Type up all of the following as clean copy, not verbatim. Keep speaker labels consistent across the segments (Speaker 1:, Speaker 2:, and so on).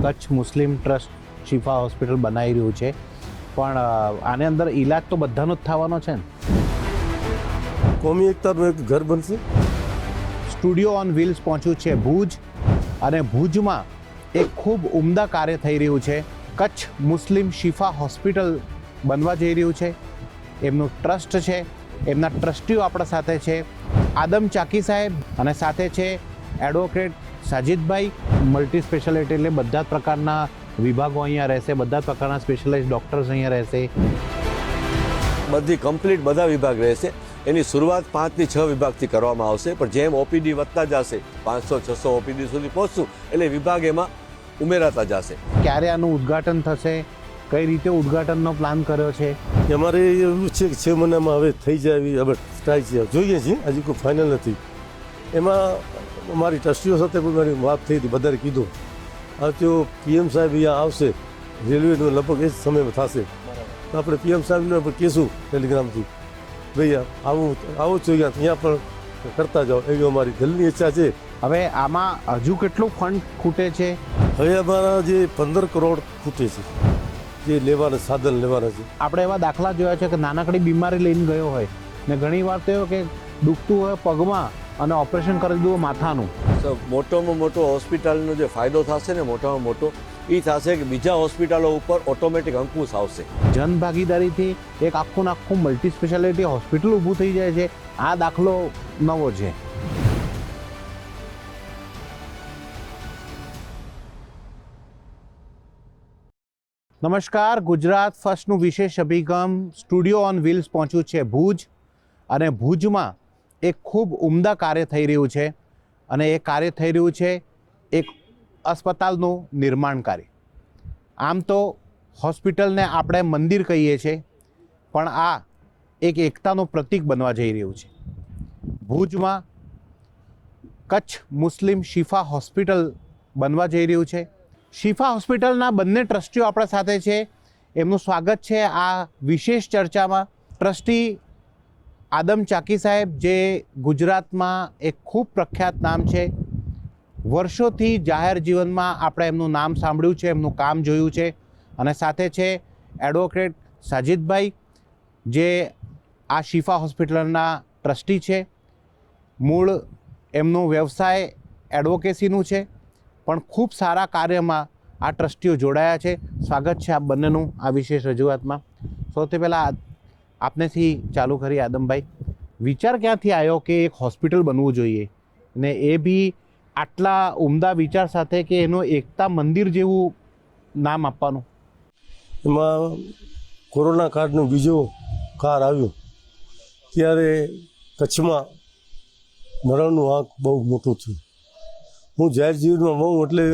Speaker 1: કચ્છ મુસ્લિમ trust Shifa hospital બનાવી રહ્યું છે, પણ આની અંદર ઈલાજ તો બધાનો જ થવાનો છે ને.
Speaker 2: કોમી એકતાનું એક ઘર બનશે.
Speaker 1: સ્ટુડિયો ઓન વ્હીલ્સ પહોંચ્યું છે ભુજ, અને ભુજમાં એક ખૂબ ઉમદા કાર્ય થઈ રહ્યું છે. કચ્છ મુસ્લિમ શિફા હોસ્પિટલ બનવા જઈ રહ્યું છે. એમનું ટ્રસ્ટ છે, એમના ટ્રસ્ટીઓ આપણા સાથે છે, આદમ ચાકી સાહેબ, અને સાથે છે એડવોકેટ સાજિદભાઈ. મલ્ટી સ્પેશિયાલિટી એટલે બધા જ પ્રકારના વિભાગો અહીંયા રહેશે, બધા જ પ્રકારના સ્પેશિયલાઇઝ ડૉક્ટર્સ અહીંયા રહેશે.
Speaker 3: બધી કમ્પ્લીટ બધા વિભાગ રહેશે. એની શરૂઆત 5 થી 6 વિભાગથી કરવામાં આવશે, પણ જેમ ઓપીડી વધતા જશે 500-600 ઓપીડી સુધી પહોંચશું એટલે વિભાગ એમાં ઉમેરાતા જશે.
Speaker 1: ક્યારે આનું ઉદ્ઘાટન થશે, કઈ રીતે ઉદ્ઘાટનનો પ્લાન કર્યો છે?
Speaker 2: અમારે એવું છે કે 6 મહિનામાં હવે થઈ જાય એવી હવે ટ્રાય છે, જોઈએ છીએ, હજી કોઈ ફાઇનલ નથી. એમાં અમારી ટ્રસ્ટીઓ સાથે પણ મારી વાત થઈ હતી, બધાએ કીધું આ તો પીએમ સાહેબ અહીંયા આવશે, રેલવેનું લગભગ એ જ સમયમાં થશે, તો આપણે પીએમ સાહેબને પણ કહીશું ટેલિગ્રામથી, ભાઈ આવું જોઈએ, ત્યાં પણ કરતા જાઓ, એવી અમારી દિલની ઈચ્છા છે.
Speaker 1: હવે આમાં હજુ કેટલું ફંડ ખૂટે છે?
Speaker 2: હવે અમારા જે 15 કરોડ ખૂટે છે, જે લેવાના સાધન લેવાના છે.
Speaker 1: આપણે એવા દાખલા જોયા છે કે નાનકડી બીમારી લઈને ગયો હોય ને ઘણી વાર તો એવું કે દુખતું હોય પગમાં અને ઓપરેશન કરી દીધું માથાનું.
Speaker 3: તો મોટોમાં મોટો હોસ્પિટલનો જે ફાયદો થશે ને, મોટામાં મોટો એ થશે કે બીજા હોસ્પિટલો ઉપર ઓટોમેટિક અંકુશ આવશે.
Speaker 1: જનભાગીદારીથી એક આખું મલ્ટી સ્પેશિયાલિટી હોસ્પિટલ ઊભું થઈ જાય છે. આ દાખલો નવો છે. નમસ્કાર, ગુજરાત ફર્સ્ટનું વિશેષ અભિગમ સ્ટુડિયો ઓન વ્હીલ્સ પહોંચ્યું છે ભુજ, અને ભુજમાં એક ખૂબ ઉમદા કાર્ય થઈ રહ્યું છે, અને એ કાર્ય થઈ રહ્યું છે એક અસ્પતાલનું નિર્માણ કાર્ય. આમ તો હોસ્પિટલને આપણે મંદિર કહીએ છીએ, પણ આ એક એકતાનું પ્રતીક બનવા જઈ રહ્યું છે. ભુજમાં કચ્છ મુસ્લિમ શિફા હોસ્પિટલ બનવા જઈ રહ્યું છે. શિફા હોસ્પિટલના બંને ટ્રસ્ટીઓ આપણા સાથે છે. એમનું સ્વાગત છે આ વિશેષ ચર્ચામાં. ટ્રસ્ટી આદમ ચાકી સાહેબ, જે ગુજરાતમાં એક ખૂબ પ્રખ્યાત નામ છે, વર્ષોથી જાહેર જીવનમાં આપણે એમનું નામ સાંભળ્યું છે, એમનું કામ જોયું છે, અને સાથે છે એડવોકેટ સાજિદભાઈ, જે આ શિફા હોસ્પિટલના ટ્રસ્ટી છે. મૂળ એમનો વ્યવસાય એડવોકેસીનું છે, પણ ખૂબ સારા કાર્યમાં આ ટ્રસ્ટીઓ જોડાયા છે. સ્વાગત છે આપ બંનેનું આ વિશેષ રજૂઆતમાં. સૌથી પહેલાં આપનેથી ચાલુ કરી આદમભાઈ, વિચાર ક્યાંથી આવ્યો કે એક હોસ્પિટલ બનવું જોઈએ, ને એ બી આટલા ઉમદા વિચાર સાથે કે એનું એકતા મંદિર જેવું નામ આપવાનું?
Speaker 2: એમાં કોરોના કાળનું બીજો કાર આવ્યું ત્યારે કચ્છમાં મરણનું આંક બહુ મોટું થયું. હું જાહેર જીવનમાં હોઉં એટલે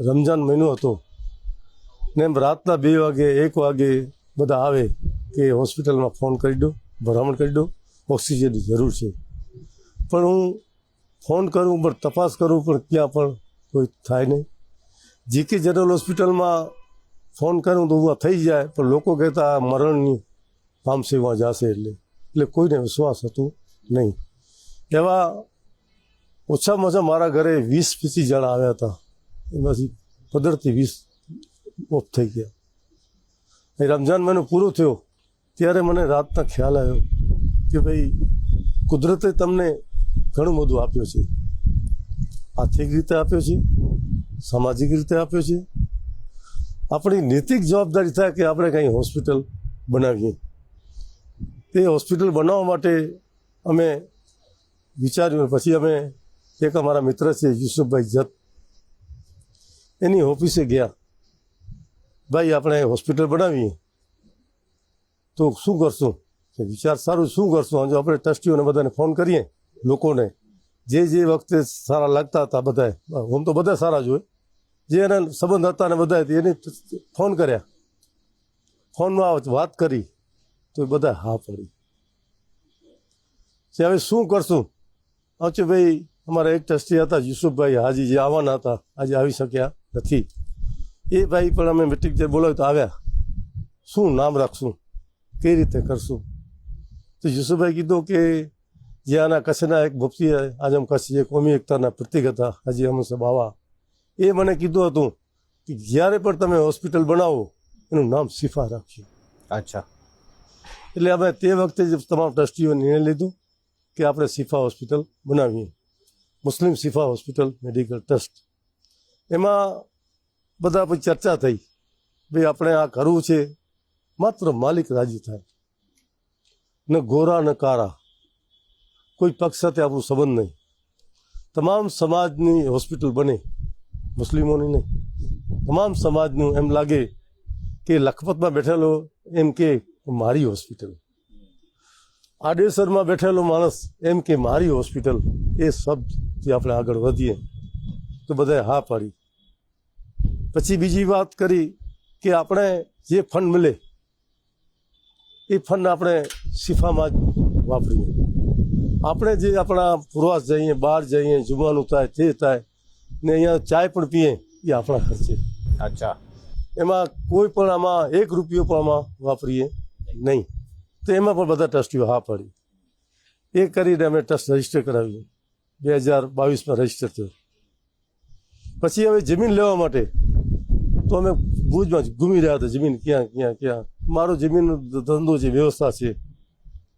Speaker 2: રમજાન મહિનો હતો ને, એમ રાતના 2 વાગે 1 વાગે બધા આવે કે હોસ્પિટલમાં ફોન કરી દો, ભલામણ કરી દો, ઓક્સિજનની જરૂર છે. પણ હું ફોન કરું, પણ તપાસ કરું, પણ ક્યાં પણ કોઈ થાય નહીં. જીકે જનરલ હોસ્પિટલમાં ફોન કરું તો ઉભા થઈ જાય, પણ લોકો કહેતા આ મરણની પામશે, વાં જશે, એટલે કોઈને વિશ્વાસ હતો નહીં. એવા ઓછામાં ઓછા મારા ઘરે 20-25 જણા આવ્યા હતા, એમાંથી 15થી 20 ઓફ થઈ ગયા. એ રમજાન મહિનો પૂરો થયો ત્યારે મને રાતના ખ્યાલ આવ્યો કે ભાઈ કુદરતે તમને ઘણું બધું આપ્યું છે, આર્થિક રીતે આપ્યો છે, સામાજિક રીતે આપ્યો છે. આપણી નૈતિક જવાબદારી થાય કે આપણે કંઈ હોસ્પિટલ બનાવીએ. તે હોસ્પિટલ બનાવવા માટે અમે વિચાર્યું. પછી અમે એક અમારા મિત્ર છે યુસુફભાઈ જત, એની ઓફિસે ગયા. ભાઈ આપણે હોસ્પિટલ બનાવીએ તો શું કરશું? વિચાર સારું, શું કરશું? જો આપણે ટ્રસ્ટીઓને બધાને ફોન કરીએ, લોકોને જે વખતે સારા લાગતા હતા, બધાએ, આમ તો બધા સારા જ હોય, જે એના સંબંધ હતા ને બધાએ એને ફોન કર્યા. ફોનમાં વાત કરી તો એ બધા હા પડી. હવે શું કરશું? આવશે ભાઈ, અમારા એક ટ્રસ્ટી હતા યુસુફભાઈ હાજી, જે આવવાના હતા, આજે આવી શક્યા નથી. એ ભાઈ પણ અમે મિટિંગ જે બોલાવ્યું તો આવ્યા. શું નામ રાખશું, કઈ રીતે કરશું? તો યુસુફભાઈ કીધું કે જે આના કચ્છના એક મુફતી આઝમ કચ્છ, જે કોમી એકતાના પ્રતિક હતા, હાજી અહમદ સાહેબ આવા, એ મને કીધું હતું કે જ્યારે પણ તમે હોસ્પિટલ બનાવો એનું નામ શિફા રાખજો.
Speaker 1: અચ્છા.
Speaker 2: એટલે અમે તે વખતે જ તમામ ટ્રસ્ટીઓએ નિર્ણય લીધો કે આપણે શિફા હોસ્પિટલ બનાવીએ, મુસ્લિમ શિફા હોસ્પિટલ મેડિકલ ટ્રસ્ટ. એમાં બધા પછી ચર્ચા થઈ, ભાઈ આપણે આ કરવું છે, માત્ર માલિક રાજી થાય, ન ગોરા ન કારા, કોઈ પક્ષ સાથે આપણું સંબંધ નહીં, તમામ સમાજની હોસ્પિટલ બને, મુસ્લિમોની નહીં, તમામ સમાજનું. એમ લાગે કે લખપતમાં બેઠેલો એમ કે મારી હોસ્પિટલ, આડેસરમાં બેઠેલો માણસ એમ કે મારી હોસ્પિટલ. એ શબ્દથી આપણે આગળ વધીએ તો બધાએ હા પાડી. પછી બીજી વાત કરી કે આપણે જે ફંડ મળે એ ફંડ આપણે શિફામાં જ વાપરીએ. આપણે જે આપણા પ્રવાસ જઈએ, બહાર જઈએ, જમવાનું થાય, તે થાય ને અહીંયા ચાય પણ પીએ, એ આપણા ખર્ચે.
Speaker 1: અચ્છા.
Speaker 2: એમાં કોઈ પણ આમાં 1 રૂપિયો પણ આમાં વાપરીએ નહીં. તો એમાં પણ બધા ટ્રસ્ટીઓ હા પાડી. એ કરીને અમે ટ્રસ્ટ રજીસ્ટર કરાવ્યું. 2022માં રજીસ્ટર થયું. પછી હવે જમીન લેવા માટે તો અમે ભુજમાં જ ઘૂમી રહ્યા હતા, જમીન ક્યાં. મારો જમીનનો ધંધો છે, વ્યવસ્થા છે,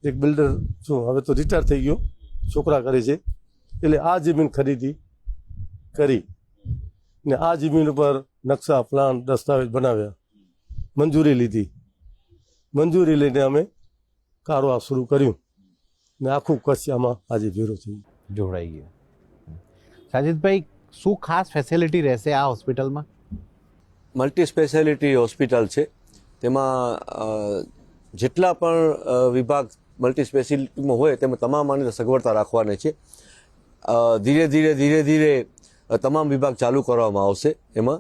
Speaker 2: એક બિલ્ડર છું, હવે તો રિટાયર થઈ ગયો, છોકરા કરે છે. એટલે આ જમીન ખરીદી કરી ને આ જમીન ઉપર નકશા, પ્લાન, દસ્તાવેજ બનાવ્યા, મંજૂરી લીધી. મંજૂરી લઈને અમે કારોબાર શરૂ કર્યું ને આખું કચ્છ આમાં આજે ભેરું થયું,
Speaker 1: જોડાઈ ગયું. સાજિદભાઈ, શું ખાસ ફેસિલિટી રહેશે આ હોસ્પિટલમાં?
Speaker 3: મલ્ટી સ્પેશિયાલિટી હોસ્પિટલ છે. તેમાં જેટલા પણ વિભાગ મલ્ટી સ્પેશિયાલિટીમાં હોય તેમાં તમામ આની સગવડતા રાખવાની છે. ધીરે ધીરે તમામ વિભાગ ચાલુ કરવામાં આવશે એમાં.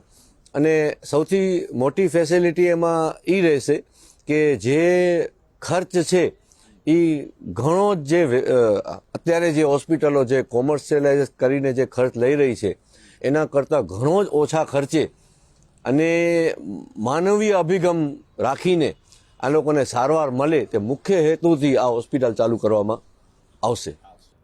Speaker 3: અને સૌથી મોટી ફેસિલિટી એમાં એ રહેશે કે જે ખર્ચ છે એ ઘણો જ અત્યારે જે હોસ્પિટલો જે કોમર્શિયલાઇઝ કરીને જે ખર્ચ લઈ રહી છે એના કરતાં ઘણો જ ઓછા ખર્ચે અને માનવીય અભિગમ રાખીને આ લોકોને સારવાર મળે તે મુખ્ય હેતુથી આ હોસ્પિટલ ચાલુ કરવામાં આવશે.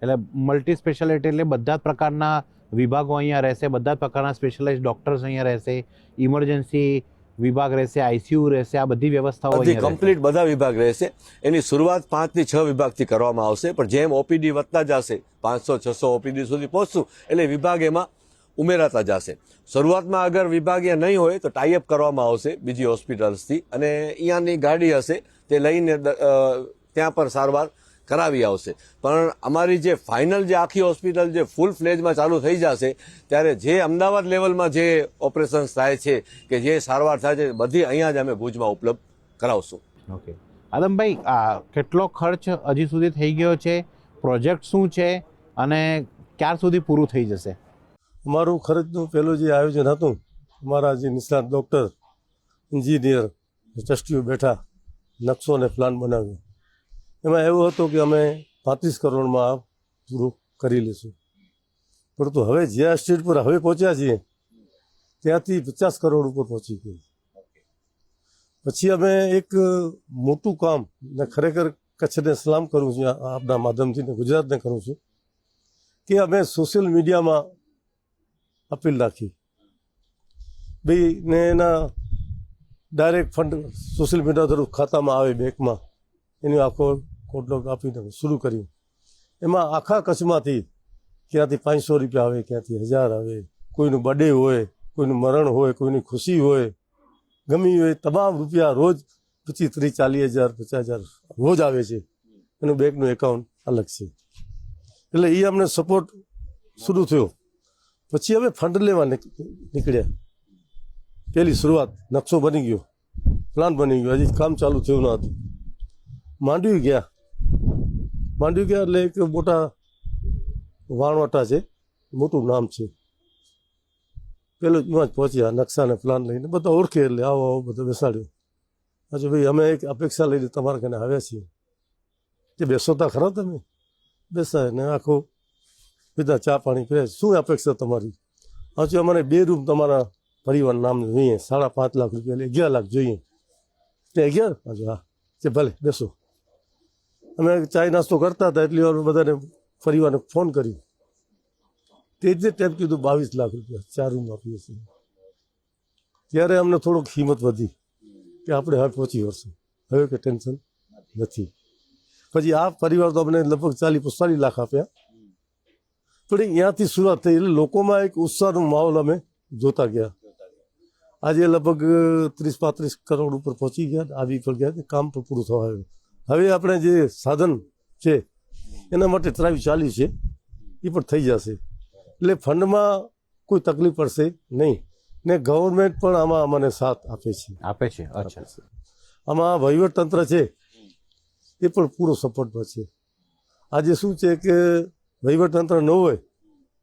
Speaker 1: એટલે મલ્ટી સ્પેશિયાલિટી એટલે બધા જ પ્રકારના વિભાગો અહીંયા રહેશે, બધા જ પ્રકારના સ્પેશિયલાઇઝ ડોક્ટર્સ અહીંયા રહેશે, ઇમરજન્સી વિભાગ રહેશે, આઈસીયુ રહેશે, આ બધી વ્યવસ્થાઓ
Speaker 3: બધી કમ્પ્લીટ બધા વિભાગ રહેશે. એની શરૂઆત 5 થી 6 વિભાગથી કરવામાં આવશે, પણ જેમ ઓપીડી વધતા જશે, 500-600 ઓપીડી સુધી પહોંચશું એટલે વિભાગ એમાં ઉમેરાતા જશે. શરૂઆતમાં અગર વિભાગ એ નહીં હોય તો ટાઈઅપ કરવામાં આવશે બીજી હોસ્પિટલ્સથી અને અહીંયાની ગાડી હશે તે લઈને ત્યાં પર સારવાર કરાવી આવશે. પણ અમારી જે ફાઇનલ જે આખી હોસ્પિટલ જે ફૂલ ફ્લેજમાં ચાલુ થઈ જશે ત્યારે જે અમદાવાદ લેવલમાં જે ઓપરેશન્સ થાય છે કે જે સારવાર થાય છે બધી અહીંયા જ અમે ભુજમાં ઉપલબ્ધ કરાવશું.
Speaker 1: ઓકે આદમભાઈ, કેટલો ખર્ચ હજી સુધી થઈ ગયો છે, પ્રોજેક્ટ શું છે અને ક્યાર સુધી પૂરું થઈ જશે?
Speaker 2: અમારું ખર્ચનું પહેલું જે આયોજન હતું, અમારા જે નિષ્ણાત ડૉક્ટર, એન્જિનિયર, ટ્રસ્ટીઓ બેઠા, નકશો અને પ્લાન બનાવ્યો. એમાં એવું હતું કે અમે 35 કરોડમાં આ પૂરું કરી લઈશું. પરંતુ હવે જ્યાં સ્ટેજ પર હવે પહોંચ્યા છીએ ત્યાંથી 50 કરોડ ઉપર પહોંચી ગયું. પછી અમે એક મોટું કામ ને ખરેખર કચ્છને સલામ કરું છું, આપના માધ્યમથી ને ગુજરાતને કરું છું કે અમે સોશિયલ મીડિયામાં અપીલ રાખી ભાઈ ને એના direct fund social media through ખાતામાં આવે બેંકમાં, એની આખો કોડલોક આપીને શરૂ કર્યું. એમાં આખા કચ્છમાંથી ક્યાંથી 500 રૂપિયા આવે, ક્યાંથી 1000 આવે, કોઈનું બર્થડે હોય, કોઈનું મરણ હોય, કોઈની ખુશી હોય, ગમી હોય, તમામ રૂપિયા રોજ 25, 30, 40 હજાર, 50 હજાર રોજ આવે છે. એનું બેંકનું એકાઉન્ટ અલગ છે. એટલે એ અમને સપોર્ટ શરૂ થયો. પછી અમે ફંડ લેવા નીકળ્યા. પહેલી શરૂઆત, નકશો બની ગયો, પ્લાન બની ગયો, હજી કામ ચાલુ થયું ન હતું. માંડવી ગયા એટલે એક મોટા વાણવટા છે, મોટું નામ છે. પેલું જ પહોંચ્યા, નકશાને પ્લાન લઈને બધા ઓળખે એટલે આવો બધો બેસાડ્યો. હજુ ભાઈ અમે એક અપેક્ષા લઈને તમારા કને આવ્યા છીએ કે બેસો તા ખરા, તમે બેસાય ને આખું બધા ચા પાણી કરે. શું અપેક્ષા તમારી? હજુ અમારે 2 રૂમ તમારા પરિવાર નામ જોઈએ, 5.5 લાખ રૂપિયા એટલે 11 લાખ જોઈએ. તે 11? હજુ હા, તે ભલે બેસો. અમે ચાય નાસ્તો કરતા હતા એટલી વાર બધાને પરિવારને ફોન કર્યો. તે જ ટાઈમ કીધું 22 લાખ રૂપિયા 4 રૂમ આપીએ છીએ. ત્યારે અમને થોડુંક હિંમત વધી કે આપણે હવે પહોંચી વળશું, હવે કે ટેન્શન નથી. પછી આ પરિવાર તો અમને લગભગ 40-45 લાખ આપ્યા, પણ અહીંયાથી શરૂઆત થઈ એટલે લોકોમાં એક ઉત્સાહનો માહોલ અમે જોતા ગયા. આજે લગભગ 30-35 કરોડ ઉપર પહોંચી ગયા, આવી પણ ગયા, કામ પણ પૂરું થવા આવ્યું. હવે આપણે જે સાધન છે એના માટે ટ્રાય ચાલી છે, એ પણ થઈ જશે. એટલે ફંડમાં કોઈ તકલીફ પડશે નહીં ને ગવર્મેન્ટ પણ આમાં અમને સાથ આપે છે.
Speaker 1: અચ્છા.
Speaker 2: આમાં વહીવટતંત્ર છે એ પણ પૂરો સપોર્ટમાં છે. આજે શું છે કે વહીવટતંત્ર ન હોય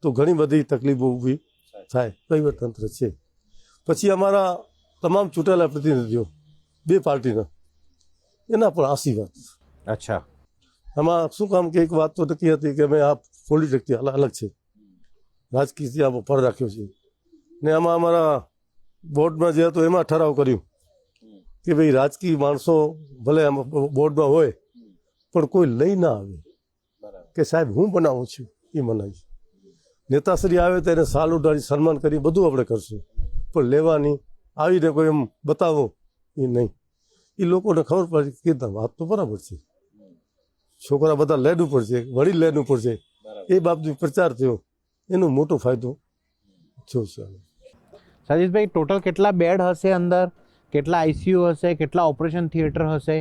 Speaker 2: તો ઘણી બધી તકલીફો ઊભી થાય. વહીવટતંત્ર છે. પછી અમારા તમામ ચૂંટાયેલા પ્રતિનિધિઓ 2 પાર્ટીના એના પણ આશીર્વાદ.
Speaker 1: અચ્છા.
Speaker 2: આમાં શું કામ કે એક વાત તો નક્કી હતી કે અમે આ પોલિટિકથી અલગ છે, રાજકીયથી આ પર રાખ્યો છે. ને આમાં અમારા બોર્ડમાં જે હતો એમાં ઠરાવ કર્યું કે ભાઈ રાજકીય માણસો ભલે આમાં બોર્ડમાં હોય પણ કોઈ લઈ ના આવે, કે સાહેબ હું બનાવું છું એ મનાય. નેતાશ્રી આવે તો એને સાલ ઉડાડી સન્માન કરી બધું આપણે કરશું, પણ લેવાની આવીને કોઈ એમ બતાવો એ નહીં. એ લોકોને ખબર પડે કે વાત તો બરાબર છે, છોકરા બધા લેવું પડશે, વડીલ લેવું પડશે, એ બાબતનો પ્રચાર થયો, એનો મોટો ફાયદો થયો છે.
Speaker 1: સજીતભાઈ, ટોટલ કેટલા બેડ હશે અંદર, કેટલા આઈસીયુ હશે, કેટલા ઓપરેશન થિયેટર હશે,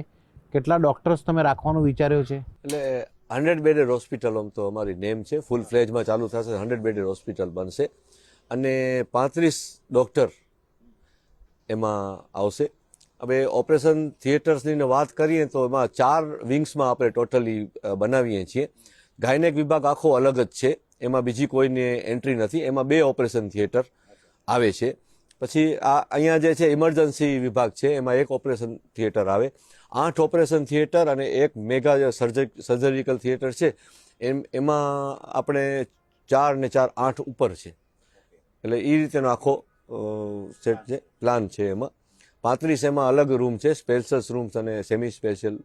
Speaker 1: કેટલા ડોક્ટર્સ તમે રાખવાનું વિચાર્યો છે?
Speaker 3: એટલે 100 બેડેડ હોસ્પિટલ આમ તો અમારી નેમ છે, ફૂલ ફ્લેજમાં ચાલુ થશે, 100 બેડેડ હોસ્પિટલ બનશે અને 35 ડૉક્ટર એમાં આવશે. હવે ઓપરેશન થિયેટર્સની વાત કરીએ તો એમાં 4 વિંગ્સમાં આપણે ટોટલી બનાવીએ છીએ. ગાયનેક વિભાગ આખો અલગ જ છે, એમાં બીજી કોઈને એન્ટ્રી નથી, એમાં 2 ઓપરેશન થિયેટર આવે છે. પછી આ અહીંયા જે છે ઇમરજન્સી વિભાગ છે, એમાં 1 ઓપરેશન થિયેટર આવે. 8 ઓપરેશન થિયેટર અને 1 મેગા સર્જરિકલ થિયેટર છે, એમાં આપણે 4 ને 4 8 ઉપર છે. એટલે એ રીતેનો આખો સેટ છે, પ્લાન છે. એમાં 35 એમાં અલગ રૂમ છે, સ્પેશિયસ રૂમ્સ અને સેમી સ્પેશિયલ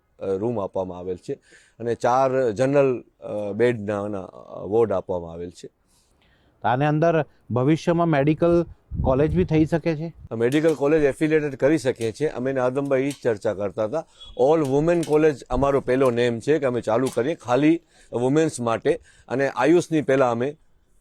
Speaker 3: રૂમ આપવામાં આવેલ છે અને 4 જનરલ બેડના વોર્ડ આપવામાં આવેલ છે.
Speaker 1: આને અંદર ભવિષ્યમાં મેડિકલ કોલેજ બી થઈ શકે છે?
Speaker 3: મેડિકલ કોલેજ એફિલિએટેડ કરી શકીએ છીએ. અમે આદમભાઈ એ જ ચર્ચા કરતા હતા. ઓલ વુમેન કોલેજ અમારો પહેલો નેમ છે કે અમે ચાલુ કરીએ ખાલી વુમેન્સ માટે, અને આયુષની પહેલાં અમે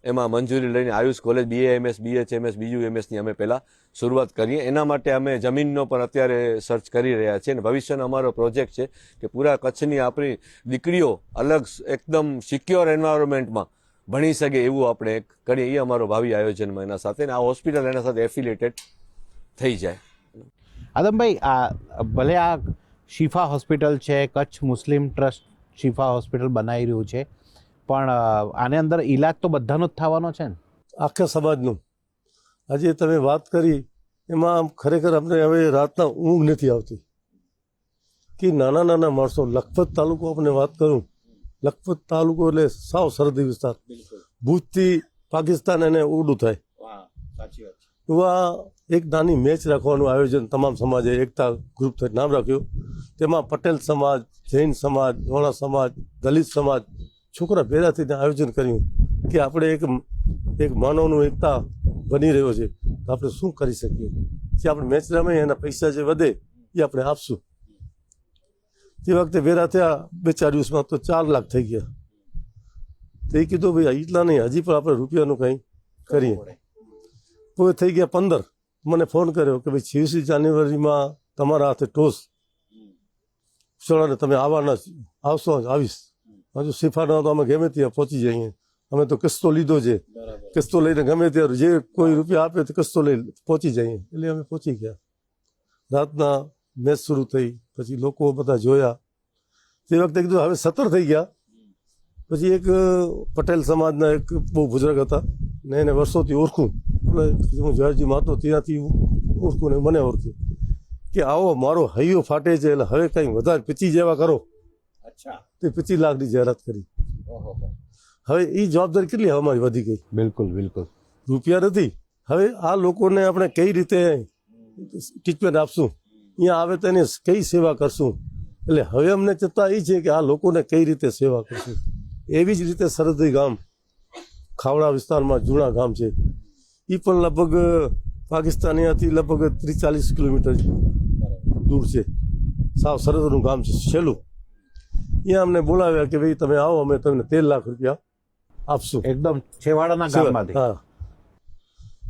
Speaker 3: એમાં મંજૂરી લઈને આયુષ કોલેજ BAMS BHMS BUMSની અમે પહેલાં શરૂઆત કરીએ. એના માટે અમે જમીનનો પણ અત્યારે સર્ચ કરી રહ્યા છીએ અને ભવિષ્યનો અમારો પ્રોજેક્ટ છે કે પૂરા કચ્છની આપણી દીકરીઓ અલગ એકદમ સિક્યોર એન્વાયરમેન્ટમાં ભણી શકે એવું આપણે એક કરીએ, એ અમારો ભાવિ આયોજનમાં એના સાથે, આ હોસ્પિટલ એના સાથે એફિલિએટેડ થઈ જાય.
Speaker 1: આદમભાઈ, આ ભલે આ શિફા હોસ્પિટલ છે, કચ્છ મુસ્લિમ ટ્રસ્ટ શિફા હોસ્પિટલ બનાવી રહ્યું છે, પણ આને અંદર ઈલાજ તો બધાનો જ થવાનો છે ને?
Speaker 2: આખા સમાજનું. આજે તમે વાત કરી એમાં ખરેખર આપણે હવે રાતના ઊંઘ નથી આવતી કે નાના નાના માણસો. લખપત તાલુકો આપણે વાત કરું, લખપત તાલુકો એટલે સાવ સરહદી વિસ્તાર, ભુજથી પાકિસ્તાન એને ઉડું થાય. એવા એક નાની મેચ રાખવાનું આયોજન તમામ સમાજે એકતા ગ્રુપ થઈ નામ રાખ્યું. તેમાં પટેલ સમાજ, જૈન સમાજ, વોણા સમાજ, દલિત સમાજ છોકરા ભેગા થઈને આયોજન કર્યું કે આપણે એક માનવનું એકતા બની રહ્યો છે, તો આપણે શું કરી શકીએ. જે આપણે મેચ રમીએ એના પૈસા જે વધે એ આપણે આપશું. તે વખતે ભેગા થયા 2-4 દિવસમાં તો 4 લાખ થઈ ગયા. તો એ કીધું ભાઈ એટલા નહીં, હજી પણ આપણે રૂપિયાનું કંઈ કરીએ. તો એ થઈ ગયા 15. મને ફોન કર્યો કે ભાઈ 26 જાન્યુઆરીમાં તમારા હાથે ટોસ ચડાને તમે આવશો? આવીશ. હજુ શિફાનો તો અમે ગમે ત્યાં પહોંચી જઈએ. અમે તો કિસ્તો લીધો છે, કિસ્તો લઈને ગમે ત્યારે જે કોઈ રૂપિયા આપે તો કિસ્તો લઈ પહોંચી જઈએ. એટલે અમે પહોંચી ગયા. રાતના મેચ શરૂ થઈ, પછી લોકો બધા જોયા. તે વખતે કીધું હવે 17 થઈ ગયા. પછી એક પટેલ સમાજના એક બહુ બુઝુર્ગ હતા ને એને વર્ષોથી ઓળખું, એટલે હું જયાજી માતો ત્યાંથી ઓળખું ને મને ઓળખી કે આવો મારો હૈયો ફાટે છે, એટલે હવે કંઈ વધારે 25 જેવા કરો. તે 25 લાખની જાહેરાત કરી. હવે એ જવાબદારી કેટલી અમારી વધી ગઈ.
Speaker 1: બિલકુલ બિલકુલ.
Speaker 2: રૂપિયા નથી. હવે આ લોકોને આપણે કઈ રીતે ટ્રીટમેન્ટ આપશું, અહીંયા આવે તો એની કઈ સેવા કરશું. એટલે હવે અમને ચિંતા એ છે કે આ લોકોને કઈ રીતે સેવા કરશું. એવી જ રીતે સરહદી ગામ ખાવડા વિસ્તારમાં જૂના ગામ છે, એ પણ લગભગ પાકિસ્તાન અહીંયાથી લગભગ 30-40 કિલોમીટર દૂર છે. સાવ સરહદનું ગામ છે છેલ્લું. અહીંયા અમને બોલાવ્યા કે ભાઈ તમે આવો, અમે તમને 13 લાખ રૂપિયા આપશું.
Speaker 1: એકદમ છેવાડાના ગામમાંથી.
Speaker 2: હા,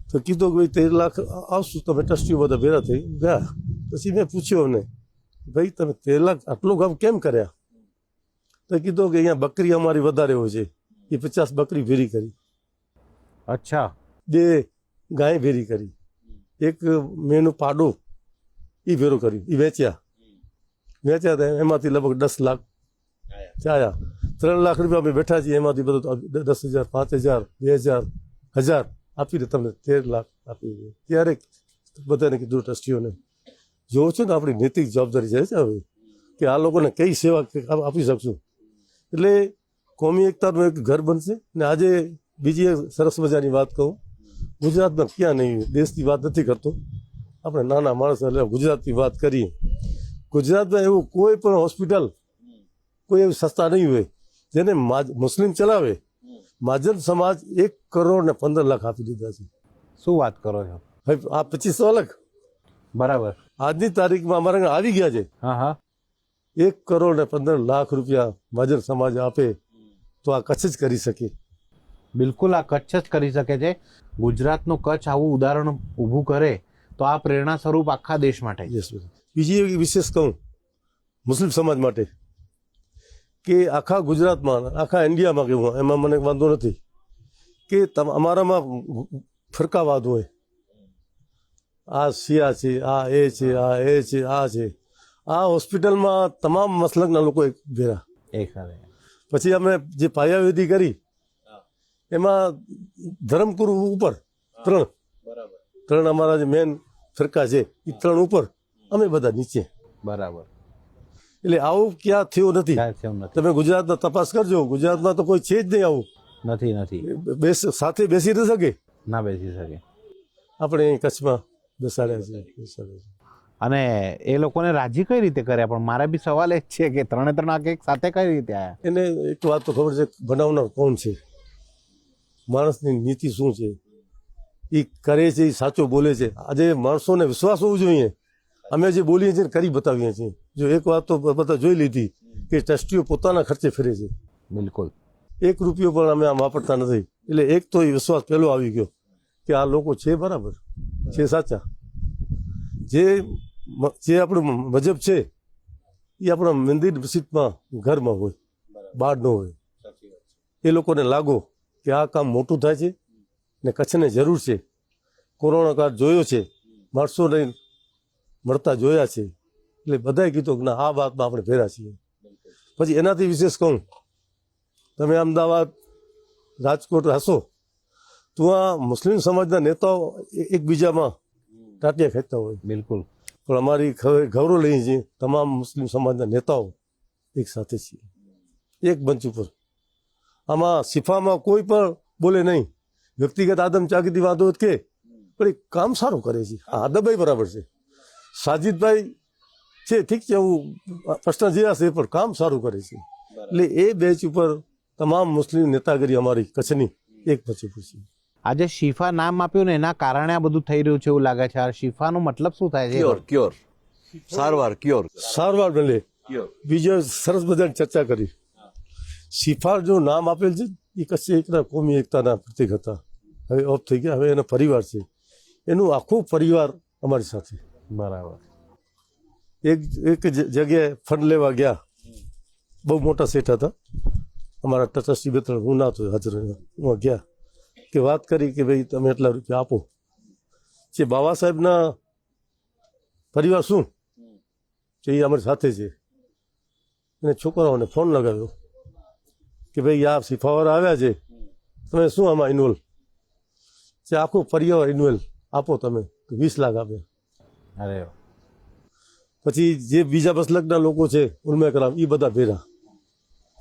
Speaker 2: તો કીધું કે ભાઈ 13 લાખ આવશું. તમે ટ્રસ્ટીઓ બધા ભેગા થઈ ગયા. પછી મેં પૂછ્યું અમને, ભાઈ તમે 13 લાખ આટલું કામ કેમ કર્યા? તો કીધું કે અહીંયા બકરી અમારી વધારે હોય છે, એ 50 બકરી ભેરી કરી,
Speaker 1: અચ્છા,
Speaker 2: 2 ગાય ભેરી કરી, એક મેનું પાડું એ ભેરું કર્યું, એ વેચ્યા હતા. એમાંથી લગભગ 10 લાખ આવ્યા. 3 લાખ રૂપિયા અમે બેઠા છીએ, એમાંથી બધું 10,000, 5,000, 2,000, 1,000 આપીને તમને 13 લાખ આપી દે. ત્યારે બધાને કીધું ટ્રસ્ટીઓને, જોવો છો ને આપણી નૈતિક જવાબદારી છે હવે કે આ લોકોને કઈ સેવા આપી શકશું. એટલે કોમી એકતાનું એક ઘર બનશે. ને આજે બીજી એક સરસ મજાની વાત કહું, ગુજરાતમાં ક્યાં નહીં, દેશની વાત નથી કરતો, આપણે નાના માણસ એટલે ગુજરાતની વાત કરીએ. ગુજરાતમાં એવું કોઈ પણ હોસ્પિટલ કોઈ એવી સંસ્થા નહીં હોય જેને મુસ્લિમ ચલાવે. મહાજન સમાજ 1,15 લાખ આપી દીધા છે.
Speaker 1: શું વાત કરો છો?
Speaker 2: ભાઈ આ 2500 અલગ,
Speaker 1: બરાબર.
Speaker 2: આજની તારીખમાં અમારા આવી ગયા છે.
Speaker 1: હા હા,
Speaker 2: 1,15 લાખ રૂપિયા મહાજન સમાજ આપે તો આ કચ્છ જ કરી શકે.
Speaker 1: બિલકુલ, આ કચ્છ જ કરી શકે છે. ગુજરાતનું કચ્છ આવું ઉદાહરણ ઊભું કરે તો આ પ્રેરણા સ્વરૂપ આખા દેશ માટે.
Speaker 2: બીજી એક વિશેષ કહું મુસ્લિમ સમાજ માટે કે આખા ગુજરાતમાં, આખા ઇન્ડિયામાં કેવું, એમાં મને વાંધો નથી કે અમારામાં ફરકાવાદ હોય, આ શિયા છે, આ એ છે, આ એ છે, આ છે. આ હોસ્પિટલમાં તમામ મસલકના લોકો એક ભેરા. પછી અમે જે પાયાવિધિ કરી એમાં ધરમપુર ઉપર 3 અમારા જે મેન ફરકા છે એ 3 ઉપર, અમે બધા નીચે.
Speaker 1: બરાબર.
Speaker 2: એટલે આવું ક્યાં થયું નથી. તમે ગુજરાતમાં તપાસ કરજો, ગુજરાતમાં તો કોઈ છે જ નહીં આવું.
Speaker 1: નથી.
Speaker 2: સાથે બેસી ન શકે,
Speaker 1: ના બેસી શકે.
Speaker 2: આપણે અહીં કચ્છમાં બેસાડ્યા છે.
Speaker 1: અને એ લોકોને રાજી કઈ રીતે કર્યા? પણ મારા બી સવાલ એ જ છે કે 3 આંખ એક સાથે કઈ રીતે આવ્યા?
Speaker 2: એને એક વાત તો ખબર છે, બનાવનાર કોણ છે, માણસની નીતિ શું છે, એ કરે છે, એ સાચો બોલે છે. આજે માણસોને વિશ્વાસ હોવો જોઈએ. અમે જે બોલીએ છીએ કરી બતાવીએ છીએ. જો એક વાત તો બધા જોઈ લીધી કે ટ્રસ્ટીઓ પોતાના ખર્ચે ફેરે છે.
Speaker 1: બિલકુલ.
Speaker 2: 1 રૂપિયો પણ અમે આમ વાપરતા નથી. એટલે એક તો એ વિશ્વાસ પહેલો આવી ગયો કે આ લોકો છે બરાબર, છે સાચા. જે આપણું મજહબ છે એ આપણા મંદિર મસ્જિદમાં ઘરમાં હોય, બહાર ન હોય. એ લોકોને લાગો કે આ કામ મોટું થાય છે ને કચ્છને જરૂર છે. કોરોના કાળ જોયો છે, માણસોને મળતા જોયા છે. એટલે બધાએ કીધું કે ના, આ વાતમાં આપણે ભેરા છીએ. પછી એનાથી વિશેષ કહું, તમે અમદાવાદ, રાજકોટ હશો તો આ મુસ્લિમ સમાજના નેતાઓ એકબીજામાં ટાટિયા ખેંચતા હોય.
Speaker 1: બિલકુલ.
Speaker 2: પણ અમારી ગૌરવ લઈએ છીએ, તમામ મુસ્લિમ સમાજના નેતાઓ એક સાથે છીએ, એક મંચ ઉપર. આમાં શિફામાં કોઈ પણ બોલે નહીં. વ્યક્તિગત આદમ ચાકીથી વાંધો કે પણ એ કામ સારું કરે છે. આ આદમભાઈ બરાબર છે, સાજિદભાઈ છે, ઠીક છે, હું પ્રશ્ન જે હશે પણ કામ સારું કરે છે. એટલે એ બેચ ઉપર તમામ મુસ્લિમ નેતાગીરી અમારી કચ્છની એક મંચ ઉપર છે.
Speaker 1: આજે શિફા નામ આપ્યું ને એના કારણે આ બધું થઈ રહ્યું છે એવું લાગે છે. આ શિફાનો મતલબ શું થાય છે?
Speaker 3: ક્યોર,
Speaker 2: સારવાર મળે. બીજો સરસ બધાની ચર્ચા કરી. શિફા જો નામ આપેલ છે એ કચ્છ એકના કોમી એકતાના પ્રતિક હતા. હવે ઓફ થઈ ગયા, હવે એનો પરિવાર છે. એનું આખું પરિવાર અમારી સાથે.
Speaker 1: બરાબર.
Speaker 2: એક જગ્યાએ ફંડ લેવા ગયા, બહુ મોટા શેઠ હતા અમારા ટ્રસ્ટી, 2-3 હું ના તો હાજર. હું ગયા કે વાત કરી કે ભાઈ તમે એટલા રૂપિયા આપો. જે બાબા સાહેબના પરિવાર શું છે એ અમારી સાથે છે. એને છોકરાઓને ફોન લગાવ્યો કે ભાઈ આ શિફાવાળા આવ્યા છે, તમે શું આમાં ઇન્વોલ્વ છે? આખો પરિવાર ઇન્વોલ્વ આપો તમે. 20 લાખ આપે.
Speaker 1: અરે
Speaker 2: પછી જે બીજા મસલકના લોકો છે, ઉલમે કરામ, એ બધા ભેરા.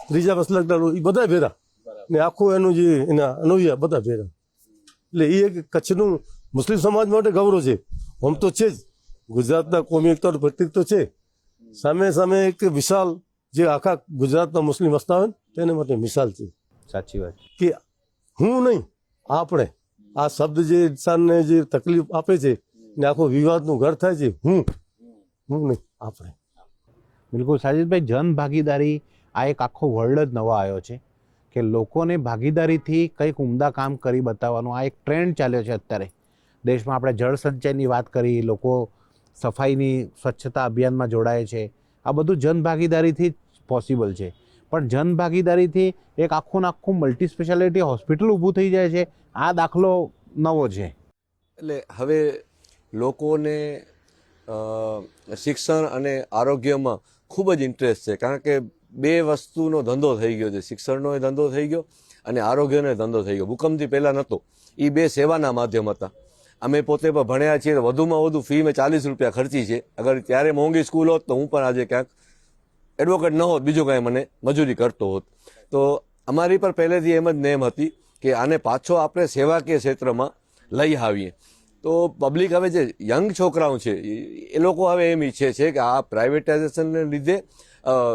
Speaker 2: ત્રીજા મસલકના લોકો એ બધા ભેરા. ને આખું એનું જે એના અનુયા બધા ભેરા. એટલે એ એક કચ્છનું મુસ્લિમ સમાજ માટે ગૌરવ છે. આમ તો છે જ, ગુજરાતના કોમી એકતાનું પ્રતિક તો છે. સામે સામે એક વિશાલ જે આખા ગુજરાતના મુસ્લિમ વસતા હોય ને તેને માટે મિસાલ છે.
Speaker 1: સાચી વાત.
Speaker 2: કે હું નહીં, આપણે આ શબ્દ જે ઇન્સાનને જે તકલીફ આપે છે ને આખો વિવાદનું ઘર થાય છે હું નહીં આપણે.
Speaker 1: બિલકુલ સાજીદભાઈ, જન ભાગીદારી આ એક આખો વર્લ્ડ જ નવો આવ્યો છે કે લોકોને ભાગીદારીથી કંઈક ઉમદા કામ કરી બતાવવાનું આ એક ટ્રેન્ડ ચાલ્યો છે અત્યારે દેશમાં. આપણે જળ સંચયની વાત કરી, લોકો સફાઈની સ્વચ્છતા અભિયાનમાં જોડાય છે, આ બધું જન ભાગીદારીથી જ પોસિબલ છે. પણ જન ભાગીદારીથી એક આખું મલ્ટી સ્પેશિયાલિટી હોસ્પિટલ ઊભું થઈ જાય છે, આ દાખલો નવો છે.
Speaker 3: એટલે હવે લોકોને શિક્ષણ અને આરોગ્યમાં ખૂબ જ ઇન્ટરેસ્ટ છે, કારણ કે બે વસ્તુનો ધંધો થઈ ગયો છે. શિક્ષણનો ધંધો થઈ ગયો અને આરોગ્યનો ધંધો થઈ ગયો. ભૂકંપથી પહેલાં નહોતો. એ બે સેવાના માધ્યમ હતા. અમે પોતે પણ ભણ્યા છીએ, વધુમાં વધુ ફી મેં 40 રૂપિયા ખર્ચી છે. અગર ત્યારે મોંઘી સ્કૂલ હોત તો હું પણ આજે ક્યાંક એડવોકેટ ન હોત, બીજું કાંઈ મને મજૂરી કરતો હોત. તો અમારી પર પહેલેથી એમ જ નેમ હતી કે આને પાછો આપણે સેવાકીય ક્ષેત્રમાં લઈ આવીએ. તો પબ્લિક હવે જે યંગ છોકરાઓ છે એ લોકો હવે એમ ઈચ્છે છે કે આ પ્રાઇવેટાઇઝેશનને લીધે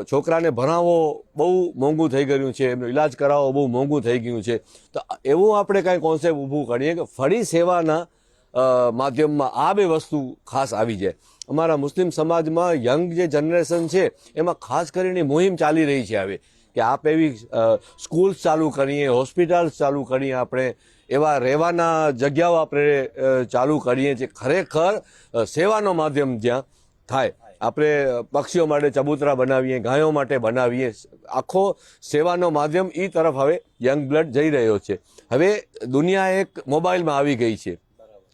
Speaker 3: છોકરાને ભણાવવો બહુ મોંઘું થઈ ગયું છે, એમનો ઇલાજ કરાવવો બહુ મોંઘું થઈ ગયું છે. તો એવું આપણે કાંઈ કોન્સેપ્ટ ઊભું કરીએ કે ફરી સેવાના માધ્યમમાં આ બે વસ્તુ ખાસ આવી જાય. અમારા મુસ્લિમ સમાજમાં યંગ જે જનરેશન છે એમાં ખાસ કરીને મુહિમ ચાલી રહી છે હવે કે આપ એવી સ્કૂલ્સ ચાલુ કરીએ, હોસ્પિટલ્સ ચાલુ કરીએ, આપણે એવા રહેવાના જગ્યાઓ આપણે ચાલુ કરીએ જે ખરેખર સેવાનો માધ્યમ જ્યાં થાય. આપણે પક્ષીઓ માટે ચબૂતરા બનાવીએ, ગાયો માટે બનાવીએ, આખો સેવાનો માધ્યમ એ તરફ હવે યંગ બ્લડ જઈ રહ્યો છે. હવે દુનિયા એક મોબાઈલમાં આવી ગઈ છે.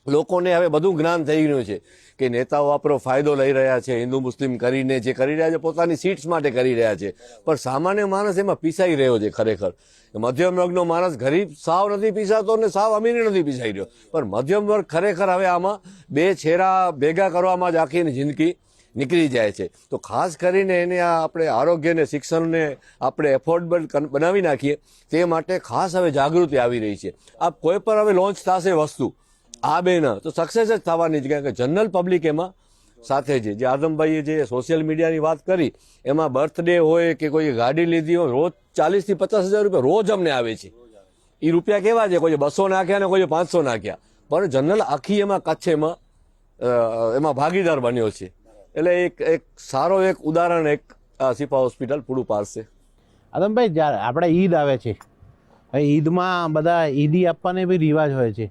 Speaker 3: લોકોને હવે બધું જ્ઞાન થઈ ગયું છે કે નેતાઓ આપણો ફાયદો લઈ રહ્યા છે, હિન્દુ મુસ્લિમ કરીને જે કરી રહ્યા છે પોતાની સીટ્સ માટે કરી રહ્યા છે. પણ સામાન્ય માણસ એમાં પીસાઈ રહ્યો છે. ખરેખર મધ્યમ વર્ગનો માણસ ગરીબ સાવ નથી પીસાતો ને સાવ અમીર નથી પીસાઈ રહ્યો, પણ મધ્યમ વર્ગ ખરેખર હવે આમાં બે છેરા ભેગા કરવામાં જ આખી જિંદગી નીકળી જાય છે. તો ખાસ કરીને એને આપણે આરોગ્ય ને શિક્ષણને આપણે એફોર્ડેબલ બનાવી નાખીએ તે માટે ખાસ હવે જાગૃતિ આવી રહી છે. આ કોઈ પણ હવે લોન્ચ થશે વસ્તુ આ બે ના તો સક્સેસ જ થવાની જ, કારણ કે જનરલ પબ્લિક એમાં સાથે છે. જે આદમભાઈએ જે સોશિયલ મીડિયાની વાત કરી એમાં બર્થડે હોય કે કોઈ ગાડી લીધી હોય, રોજ 40 થી 50 હજાર રૂપિયા રોજ અમને આવે છે. એ રૂપિયા કેવા છે, કોઈ 200 નાખ્યા ને કોઈ 500 નાખ્યા, પણ જનરલ આખી એમાં કચ્છ એમાં ભાગીદાર બન્યો છે. એટલે એક સારો એક ઉદાહરણ એક શિફા હોસ્પિટલ પૂરું પાડશે.
Speaker 1: આદમભાઈ, જ્યારે આપણે ઈદ આવે છે, ઈદમાં બધા ઈદી આપવાને બી રિવાજ હોય છે,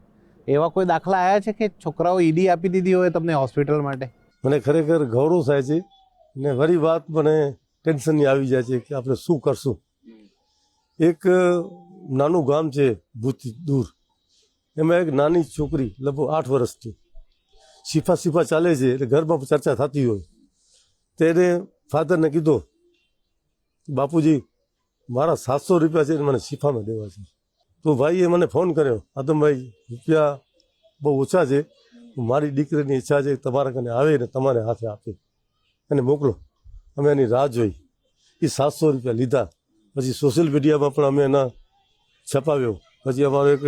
Speaker 1: એવા કોઈ દાખલા આવ્યા છે કે છોકરાઓ ઈદી આપી દીધી હોય તમને હોસ્પિટલ માટે?
Speaker 2: મને ખરેખર ગૌરવ થાય છે ને વળી વાત મને ટેન્શનની આવી જાય છે કે આપણે શું કરશું. એક નાનું ગામ છે ભૂજથી દૂર, એમાં એક નાની છોકરી લગભગ 8 વર્ષની શિફા ચાલે છે, એટલે ઘરમાં ચર્ચા થતી હોય તેને ફાધરને કીધું, બાપુજી મારા 700 રૂપિયા છે મને શિફામાં દેવા છે. તો ભાઈએ મને ફોન કર્યો, આદમભાઈ રૂપિયા બહુ ઓછા છે, મારી દીકરીની ઈચ્છા છે તમારા કને આવે ને તમારે હાથે આપે અને મોકલો. અમે એની રાહ જોઈ. એ 700 રૂપિયા લીધા. પછી સોશિયલ મીડિયામાં પણ અમે એના છપાવ્યો. પછી અમારો એક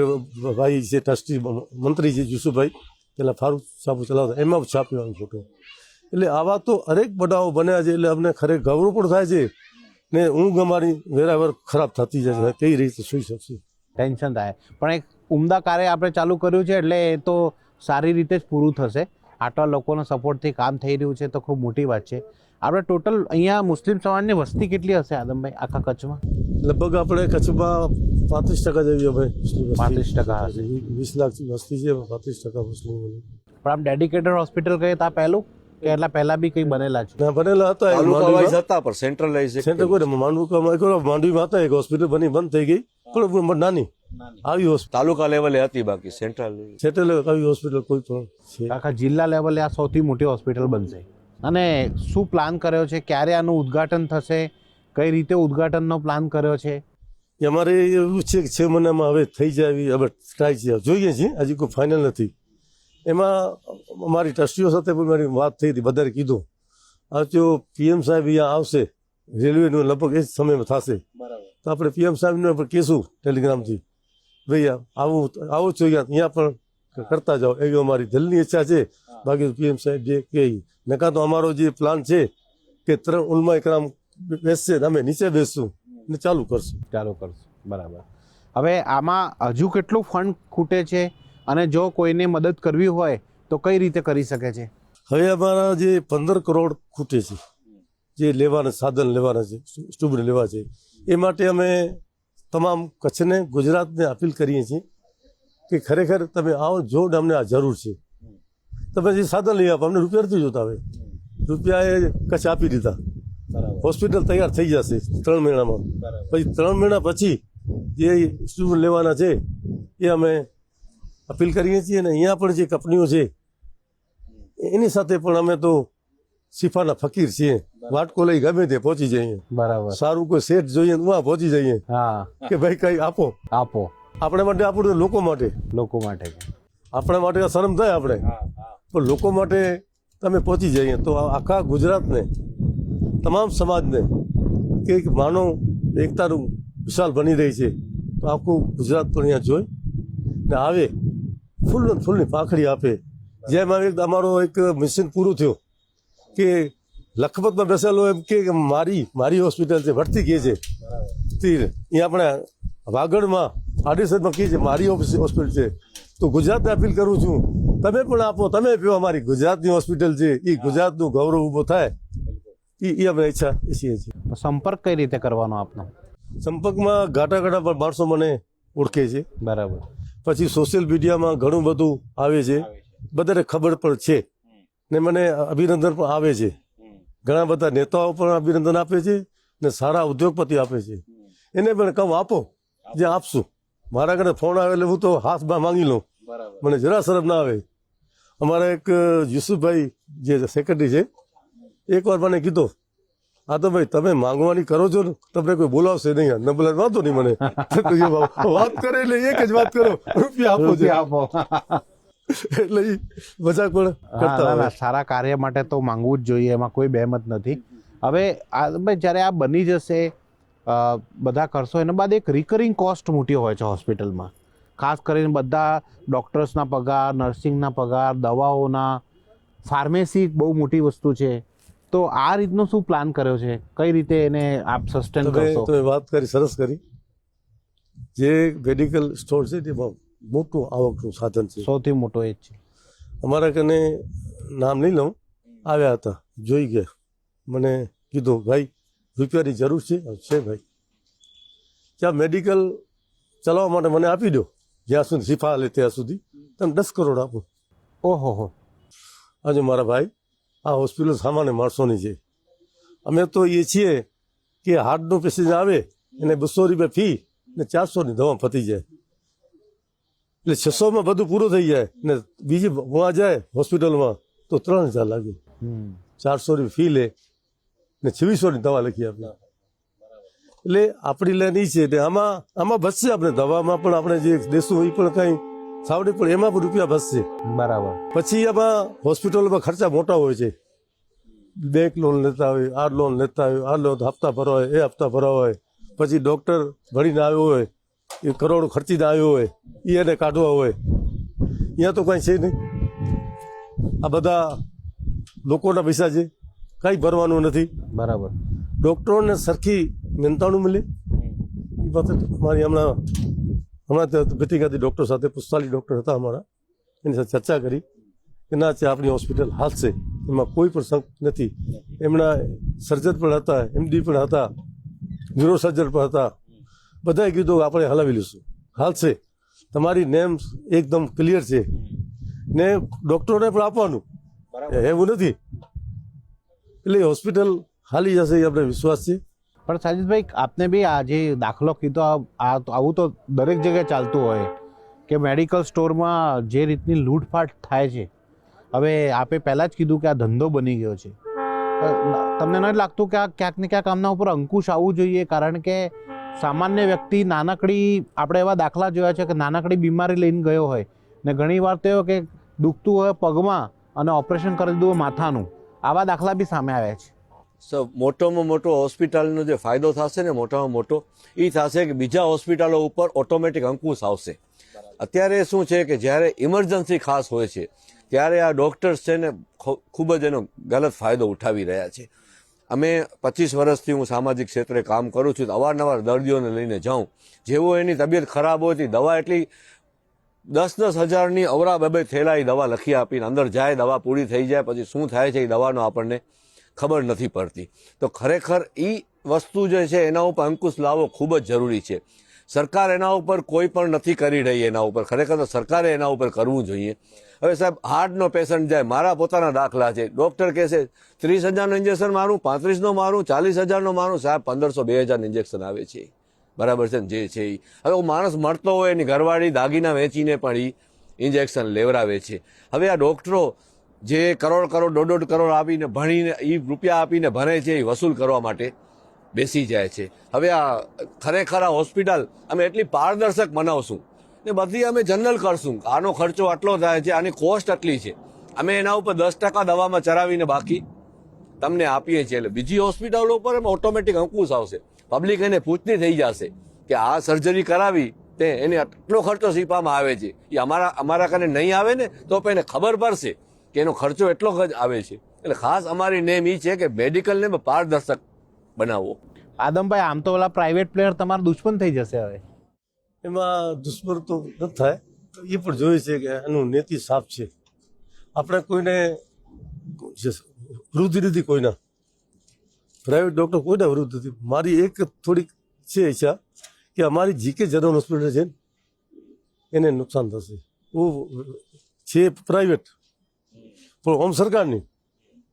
Speaker 2: ભાઈ છે ટ્રસ્ટી મંત્રી છે યુસુફભાઈ, પેલા ફારૂક સાબુ ચલાવતા, એમાં છાપ્યો આનો ફોટો. એટલે આવા તો હરેક બનાવો બન્યા છે. એટલે અમને ખરેખર ગૌરવ પણ થાય છે ને ઊંઘ અમારી વેરાવર ખરાબ થતી જાય છે, કઈ રીતે સુઈ શકશે.
Speaker 1: ટેન્શન થાય, પણ એક ઉમદા કાર્ય આપણે ચાલુ કર્યું છે એટલે એ તો સારી રીતે જ પૂરું થશે. આટલા લોકોના સપોર્ટથી કામ થઈ રહ્યું છે તો ખૂબ મોટી વાત છે. આપણે ટોટલ અહીંયા મુસ્લિમ સમાજની વસ્તી કેટલી હશે આદમભાઈ આખા કચ્છમાં?
Speaker 2: લગભગ આપણે કચ્છમાં 35% જેવી અમે
Speaker 1: 35% હશે.
Speaker 2: 20 લાખ વસ્તી છે, 35% મુસ્લિમોની.
Speaker 1: પણ આમ ડેડિકેટેડ હોસ્પિટલ કહીએ તો આ પહેલું કે એટલા પહેલા બી કંઈ બનેલા છે?
Speaker 2: ના બનેલા હતા,
Speaker 3: તાલુકા વાઇઝ હતા પણ સેન્ટ્રલાઇઝ
Speaker 2: સેન્ટર કોઈ માંડવીમાં હતા, એક હોસ્પિટલ બની બંધ થઈ ગઈ, પણ નાની આવી હોસ્પિટલ
Speaker 3: તાલુકા લેવલે હતી, બાકી સેન્ટ્રલ
Speaker 2: આવી હોસ્પિટલ કોઈ પણ છે.
Speaker 1: આખા જિલ્લા લેવલે આ સૌથી મોટી હોસ્પિટલ બનશે. અને શું પ્લાન કર્યો છે, ક્યારે આનું ઉદ્ઘાટન થશે, કઈ રીતે ઉદ્ઘાટનનો પ્લાન કર્યો છે?
Speaker 2: અમારે એવું છે કે 6 મહિનામાં હવે થઈ જાય એવી હવે ટ્રાય છે, જોઈએ છીએ, હજી કોઈ ફાઇનલ નથી. એમાં અમારી ટ્રસ્ટીઓ સાથે પણ મારી વાત થઈ હતી, બધાએ કીધું આ જો PM સાહેબ અહીંયા આવશે, રેલવેનું લગભગ એ જ સમયમાં થશે, તો આપણે PM સાહેબને પણ કહીશું ટેલિગ્રામથી, ભાઈ આવો છો અહીંયા પણ કરતા જાઓ, એવી અમારી દિલની ઈચ્છા છે. બાકી PM સાહેબ જે કહે નકા તો અમારો જે પ્લાન છે કે 3 ઉલમા ઇકરામ બેસશે, અમે નીચે બેસશું ને ચાલુ કરશું.
Speaker 1: બરાબર. હવે આમાં હજુ કેટલું ફંડ ખૂટે છે અને જો કોઈને મદદ કરવી હોય તો કઈ રીતે કરી શકે છે?
Speaker 2: હવે અમારા જે 15 કરોડ ખૂટે છે, જે લેવાના સાધન લેવાના છે, સ્ટુબને લેવા છે, એ માટે અમે તમામ કચ્છને, ગુજરાતને અપીલ કરીએ છીએ કે ખરેખર તમે આવો જો ને અમને આ જરૂર છે. તમે જે સાધન લઈ આપો, અમને રૂપિયા નથી જોતા. હવે રૂપિયા એ કચ્છ આપી દીધા, હોસ્પિટલ તૈયાર થઈ જશે 3 મહિનામાં. પછી 3 મહિના પછી જે સ્ટુબ લેવાના છે એ અમે અપીલ કરીએ છીએ. અને અહીંયા પણ જે કંપનીઓ છે એની સાથે પણ અમે તો શિફાના ફકીર છીએ. વાટકો લઈ ગમે તે પહોંચી જઈએ.
Speaker 1: બરાબર.
Speaker 2: સારું કોઈ સેટ જોઈએ તો પહોંચી જઈએ
Speaker 1: હા,
Speaker 2: કે ભાઈ કઈ આપો. આપણે માટે આપણું, લોકો માટે, આપણા માટે શરમ થાય આપણે, પણ લોકો માટે તમે પહોંચી જઈએ તો આખા ગુજરાતને, તમામ સમાજને કે એક માનવ એકતાનું વિશાલ બની રહી છે. તો આખું ગુજરાત પણ અહીંયા જોઈ ને આવે, ફૂલની પાંખડી આપે. જેમ અમારો એક મિશન પૂરું થયું કે લખપતમાં બેસેલો એમ કે મારી હોસ્પિટલ છે, ભરતી કહે છે તીર, અહીંયા આપણે વાગડમાં આડીસરમાં કહે છે મારી હોસ્પિટલ છે. તો ગુજરાતને અપીલ કરું છું, તમે પણ આપો, તમે પીઓ. અમારી ગુજરાતની હોસ્પિટલ છે, એ ગુજરાતનું ગૌરવ ઊભો થાય, એ અમે ઈચ્છા છીએ.
Speaker 1: સંપર્ક કઈ રીતે કરવાનો આપનો?
Speaker 2: સંપર્કમાં ઘાટા પર માણસો મને ઓળખે છે.
Speaker 1: બરાબર.
Speaker 2: પછી સોશિયલ મીડિયામાં ઘણું બધું આવે છે, બધાને ખબર પણ છે ને મને અભિનંદન પણ આવે છે. ઘણા બધા નેતાઓ પણ અભિનંદન આપે છે ને સારા ઉદ્યોગપતિ આપે છે. એને પણ કહું આપો, જે આપશું. મારા ઘરે ફોન આવે એટલે હું તો હાથમાં માંગી લઉં, મને જરા શરમ ના આવે. અમારા એક યુસુફભાઈ જે સેક્રેટરી છે, એકવાર મને કીધો, હા તો ભાઈ તમે માંગવાની કરો છો ને, તમને કોઈ બોલાવશે નહીં, ન બોલાવે વાંધો નહીં. મને વાત કરે એટલે એક જ વાત કરો, રૂપિયા આપો. એટલે મજાક પણ કરતા હોય.
Speaker 1: સારા કાર્ય માટે તો માંગવું જ જોઈએ, એમાં કોઈ બહેમત નથી. હવે જ્યારે આ બની જશે, બધા કરશો, એના બાદ એક રિકરિંગ કોસ્ટ મોટી હોય છે હોસ્પિટલમાં, ખાસ કરીને બધા ડૉક્ટર્સના પગાર, નર્સિંગના પગાર, દવાઓના, ફાર્મેસી બહુ મોટી વસ્તુ છે. તો આ રીતનો શું પ્લાન કર્યો છે? કઈ રીતે એને આપ સસ્ટેન કરશો?
Speaker 2: તમે વાત કરી, સરસ કરી. જે મેડિકલ સ્ટોર છે તે બહુ મોટું આવકનું સાધન છે,
Speaker 1: સૌથી મોટો એ જ છે.
Speaker 2: અમારા કને નામ નહીં લઉં, આવ્યા હતા, જોઈ ગયા, મને કીધું ભાઈ રૂપિયાની જરૂર છે ભાઈ, ત્યાં મેડિકલ ચલાવવા માટે મને આપી દો, જ્યાં સુધી શિફા લે ત્યાં સુધી તમે 10 કરોડ આપો.
Speaker 1: ઓહો.
Speaker 2: આજે મારા ભાઈ, આ હોસ્પિટલ સામાન્ય માણસોની છે. અમે તો એ છીએ કે હાર્ટનો પેશન્ટ આવે એને 200 રૂપિયા ફી ને 400ની દવા પતી જાય, એટલે 600માં બધું પૂરું થઈ જાય. ને બીજી વहाँ જાય હોસ્પિટલમાં તો 3000 લાગે. 400 રૂપિયા ફી લે ને 2600ની દવા લખી આપે. એટલે આપણી લાઈન એ છે એટલે આમાં બચશે. આપણે દવામાં પણ આપણે જે દેશું એ પણ કંઈ સાવડી પણ એમાં પણ રૂપિયા બચશે.
Speaker 1: બરાબર.
Speaker 2: પછી આમાં હોસ્પિટલોમાં ખર્ચા મોટા હોય છે. બેંક લોન લેતા હોય, આ લોન લેતા હોય, આ લોન હપ્તા ભરવા હોય, એ હપ્તા ભરવા હોય. પછી ડૉક્ટર ભણીને આવ્યો હોય, એ કરોડો ખર્ચીને આવ્યો હોય, એને કાઢવા હોય. અહીંયા તો કાંઈ છે નહીં. આ બધા લોકોના પૈસા છે, કાંઈ ભરવાનું નથી.
Speaker 1: બરાબર.
Speaker 2: ડૉક્ટરોને સરખી મહેનતાણું મળે એ વાત મારી હમણાં ભેટી ગાતી ડૉક્ટર સાથે 45 ડૉક્ટર હતા અમારા, એની સાથે ચર્ચા કરી કે ના છે આપણી હોસ્પિટલ હાલશે, એમાં કોઈ પણ શંક નથી. એમના સર્જન પણ હતા, MD પણ હતા, ન્યુરો સર્જન પણ હતા. બધાએ કીધું કે આપણે હલાવી લઈશું, હાલશે. તમારી નેમ એકદમ ક્લિયર છે ને ડૉક્ટરોને પણ આપવાનું એવું નથી. એટલે હોસ્પિટલ હાલી જશે એ આપણે વિશ્વાસ છે.
Speaker 1: પણ સાજીદભાઈ, આપને બી આ જે દાખલો કીધો, આવું તો દરેક જગ્યાએ ચાલતું હોય કે મેડિકલ સ્ટોરમાં જે રીતની લૂંટફાટ થાય છે. હવે આપે પહેલાં જ કીધું કે આ ધંધો બની ગયો છે. તમને નથી લાગતું કે આ ક્યાંક ને ક્યાંક આમના ઉપર અંકુશ આવવું જોઈએ? કારણ કે સામાન્ય વ્યક્તિ નાનકડી, આપણે એવા દાખલા જોયા છે કે નાનકડી બીમારી લઈને ગયો હોય ને ઘણી વાર તો એવું કે દુખતું હોય પગમાં અને ઓપરેશન કરી દીધું માથાનું. આવા દાખલા બી સામે આવ્યા છે.
Speaker 3: મોટોમાં મોટો હોસ્પિટલનો જે ફાયદો થશે ને, મોટામાં મોટો એ થશે કે બીજા હોસ્પિટલો ઉપર ઓટોમેટિક અંકુશ આવશે. અત્યારે શું છે કે જ્યારે ઇમરજન્સી ખાસ હોય છે ત્યારે આ ડૉક્ટર્સ છે ને ખૂબ જ એનો ગલત ફાયદો ઉઠાવી રહ્યા છે. અમે 25 વર્ષથી હું સામાજિક ક્ષેત્રે કામ કરું છું. અવારનવાર દર્દીઓને લઈને જાઉં, જેવો એની તબિયત ખરાબ હોય દવા એટલી 10,000ની અવરા બબે થેલા એ દવા લખી આપીને અંદર જાય, દવા પૂરી થઈ જાય, પછી શું થાય છે એ દવાનો આપણને ખબર નથી પડતી. તો ખરેખર એ વસ્તુ જે છે એના ઉપર અંકુશ લાવવો ખૂબ જ જરૂરી છે. સરકાર એના ઉપર કોઈ પણ નથી કરી રહી. એના ઉપર ખરેખર તો સરકારે એના ઉપર કરવું જોઈએ. હવે સાહેબ, હાર્ટનો પેશન્ટ જાય, મારા પોતાના દાખલા છે, ડૉક્ટર કહે છે 30,000નું ઇન્જેક્શન મારું, 35નો મારું, 40,000નો મારું, સાહેબ 1500-2000 ઇન્જેક્શન આવે છે. બરાબર છે ને? જે છે એ હવે માણસ મળતો હોય એની ઘરવાળી દાગીના વેચીને પણ એ ઇન્જેક્શન લેવડાવે છે. હવે આ ડૉક્ટરો જે કરોડ 1.5 કરોડ આપીને ભણીને એ રૂપિયા આપીને ભણે છે એ વસૂલ કરવા માટે બેસી જાય છે. હવે આ ખરેખર આ હોસ્પિટલ અમે એટલી પારદર્શક બનાવશું ને બધી અમે જનરલ કરશું. આનો ખર્ચો આટલો થાય છે, આની કોસ્ટ આટલી છે, અમે એના ઉપર 10% દવામાં ચરાવીને બાકી તમને આપીએ છીએ. એટલે બીજી હોસ્પિટલો ઉપર એમાં ઓટોમેટિક અંકુશ આવશે. પબ્લિક એને પૂછતી થઈ જશે કે આ સર્જરી કરાવી તે એને આટલો ખર્ચો સીપવામાં આવે છે. એ અમારા કને નહીં આવે ને તો પણ એને ખબર પડશે કે એનો ખર્ચો એટલો જ આવે છે. એટલે ખાસ અમારી નેમ એ છે કે મેડિકલને પારદર્શક બનાવવો.
Speaker 1: આદમભાઈ, આમ તો ઓલા પ્રાઇવેટ પ્લેયર તમારા દુશ્મન થઈ જશે હવે.
Speaker 2: એમાં દુશ્મન તો ન થાય, એ પણ જોઈએ છે કે એનું નીતિ સાફ છે. આપણે કોઈને વૃદ્ધિ નથી, કોઈના પ્રાઇવેટ ડૉક્ટર કોઈના વૃદ્ધ નથી. મારી એક થોડીક છે ઈચ્છા કે અમારી જીકે જનરલ હોસ્પિટલ છે એને નુકસાન થશે. वो છે પ્રાઇવેટ પણ ઓમ સરકારની,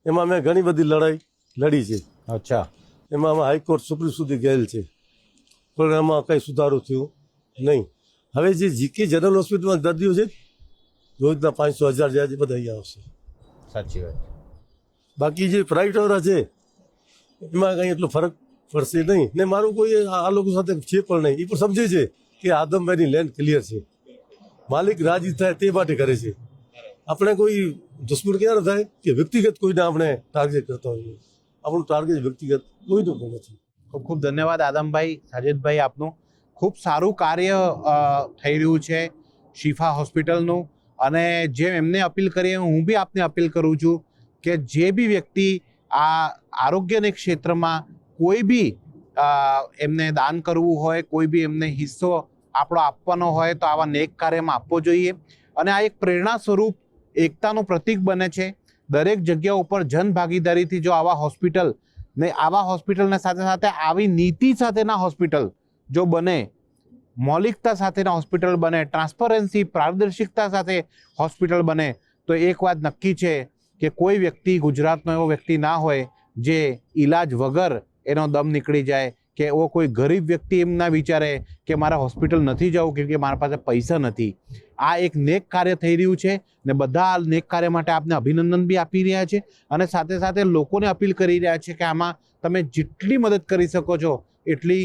Speaker 2: એમાં મેં ઘણી બધી લડાઈ લડી છે.
Speaker 1: અચ્છા.
Speaker 2: એમાં અમે હાઈકોર્ટ સુપ્રીમ સુધી ગયેલ છે, પણ એમાં કંઈ સુધારો થયો નહીં. હવે જે જીકે જનરલ હોસ્પિટલમાં દર્દીઓ છે રોજના 500-1000 જાય છે, બધા અહીંયા આવશે.
Speaker 1: સાચી વાત.
Speaker 2: બાકી જે પ્રાઇવેટવાળા છે એમાં કંઈ એટલો ફરક પડશે નહીં. ને મારું કોઈ આ લોકો સાથે છે પણ નહીં. એ પણ સમજે છે કે આદમભાઈની લેન્ડ ક્લિયર છે, માલિક રાજી થાય તે માટે કરે છે. આપણે કોઈ દુશ્મન ક્યારે થાય કે વ્યક્તિગત કોઈને આપણે ટાર્ગેટ કરતા હોઈએ. આપણું ટાર્ગેટ વ્યક્તિગત કોઈનું પણ નથી.
Speaker 1: ખૂબ ખૂબ ધન્યવાદ આદમભાઈ, સાજિદભાઈ, આપનું ખૂબ સારું કાર્ય થઈ રહ્યું છે શિફા હોસ્પિટલનું. અને જેમ એમને અપીલ કરી હું બી આપને અપીલ કરું છું કે જે બી વ્યક્તિ આ આરોગ્યના ક્ષેત્રમાં કોઈ બી એમને દાન કરવું હોય, કોઈ બી એમને હિસ્સો આપણો આપવાનો હોય તો આવા નેક કાર્યમાં આપવો જોઈએ. અને આ એક પ્રેરણા સ્વરૂપ એકતાનું પ્રતીક બને છે. દરેક જગ્યા ઉપર જન ભાગીદારીથી જો આવા હોસ્પિટલને સાથે સાથે આવી નીતિ સાથેના હોસ્પિટલ જો બને, મૌલિકતા સાથેના હોસ્પિટલ બને, ટ્રાન્સપરન્સી પારદર્શિકતા સાથે હોસ્પિટલ બને, તો એક વાત નક્કી છે કે કોઈ વ્યક્તિ ગુજરાતનો એવો વ્યક્તિ ના હોય જે ઈલાજ વગર એનો દમ નીકળી જાય, કે એવો કોઈ ગરીબ વ્યક્તિ એમ ના વિચારે કે મારે હોસ્પિટલ નથી જવું કેમ કે મારા પાસે પૈસા નથી. આ એક નેક કાર્ય થઈ રહ્યું છે ને બધા નેક કાર્ય માટે આપને અભિનંદન બી આપી રહ્યા છે. અને સાથે સાથે લોકોને અપીલ કરી રહ્યા છે કે આમાં તમે જેટલી મદદ કરી શકો છો એટલી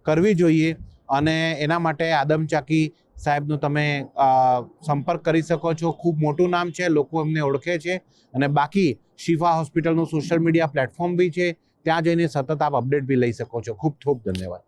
Speaker 1: કરવી જોઈએ. અને એના માટે આદમ ચાકી સાહેબનો તમે સંપર્ક કરી શકો છો. ખૂબ મોટું નામ છે, લોકો એમને ઓળખે છે. અને બાકી શિફા હોસ્પિટલનું સોશિયલ મીડિયા પ્લેટફોર્મ બી છે, ત્યાં જઈને સતત આપ અપડેટ બી લઈ શકો છો. ખૂબ ખૂબ ધન્યવાદ.